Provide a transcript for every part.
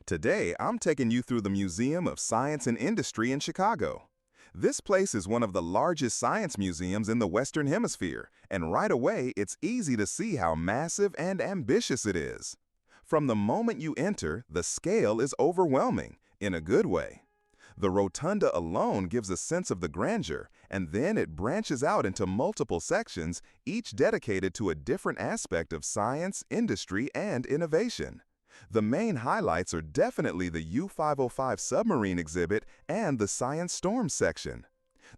Today, I'm taking you through the Museum of Science and Industry in Chicago. This place is one of the largest science museums in the Western Hemisphere, and right away, it's easy to see how massive and ambitious it is. From the moment you enter, the scale is overwhelming, in a good way. The rotunda alone gives a sense of the grandeur, and then it branches out into multiple sections, each dedicated to a different aspect of science, industry, and innovation. The main highlights are definitely the U-505 submarine exhibit and the Science Storm section.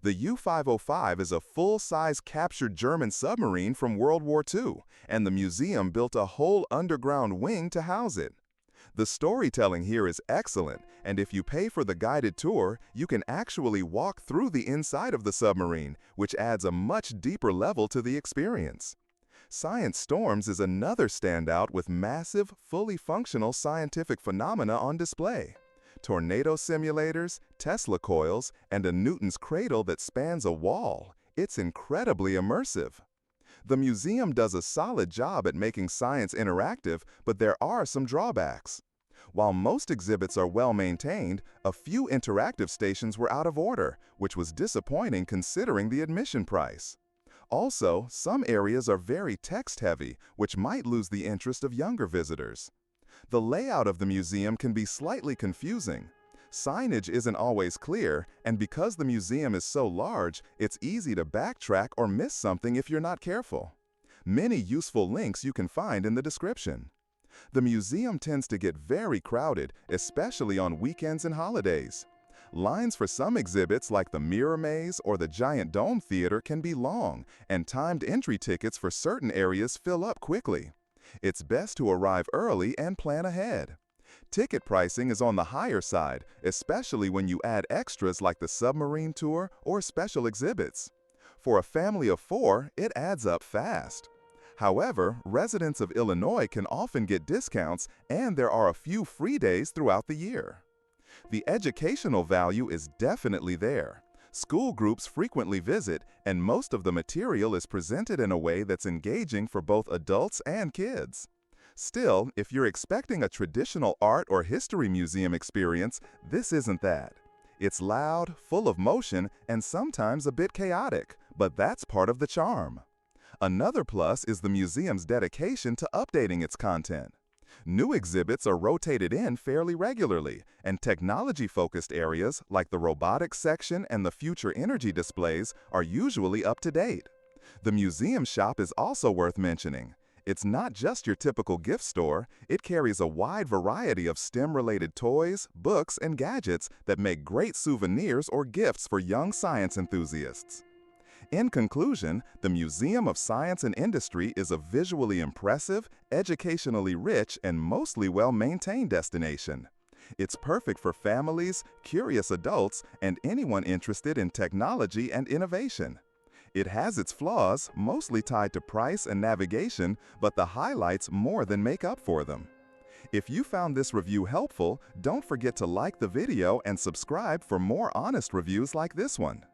The U-505 is a full-size captured German submarine from World War II, and the museum built a whole underground wing to house it. The storytelling here is excellent, and if you pay for the guided tour, you can actually walk through the inside of the submarine, which adds a much deeper level to the experience. Science Storms is another standout with massive, fully functional scientific phenomena on display. Tornado simulators, Tesla coils, and a Newton's cradle that spans a wall. It's incredibly immersive. The museum does a solid job at making science interactive, but there are some drawbacks. While most exhibits are well maintained, a few interactive stations were out of order, which was disappointing considering the admission price. Also, some areas are very text-heavy, which might lose the interest of younger visitors. The layout of the museum can be slightly confusing. Signage isn't always clear, and because the museum is so large, it's easy to backtrack or miss something if you're not careful. Many useful links you can find in the description. The museum tends to get very crowded, especially on weekends and holidays. Lines for some exhibits like the Mirror Maze or the Giant Dome Theater can be long, and timed entry tickets for certain areas fill up quickly. It's best to arrive early and plan ahead. Ticket pricing is on the higher side, especially when you add extras like the submarine tour or special exhibits. For a family of 4, it adds up fast. However, residents of Illinois can often get discounts, and there are a few free days throughout the year. The educational value is definitely there. School groups frequently visit, and most of the material is presented in a way that's engaging for both adults and kids. Still, if you're expecting a traditional art or history museum experience, this isn't that. It's loud, full of motion, and sometimes a bit chaotic, but that's part of the charm. Another plus is the museum's dedication to updating its content. New exhibits are rotated in fairly regularly, and technology-focused areas like the robotics section and the future energy displays are usually up to date. The museum shop is also worth mentioning. It's not just your typical gift store, it carries a wide variety of STEM-related toys, books, and gadgets that make great souvenirs or gifts for young science enthusiasts. In conclusion, the Museum of Science and Industry is a visually impressive, educationally rich, and mostly well-maintained destination. It's perfect for families, curious adults, and anyone interested in technology and innovation. It has its flaws, mostly tied to price and navigation, but the highlights more than make up for them. If you found this review helpful, don't forget to like the video and subscribe for more honest reviews like this one.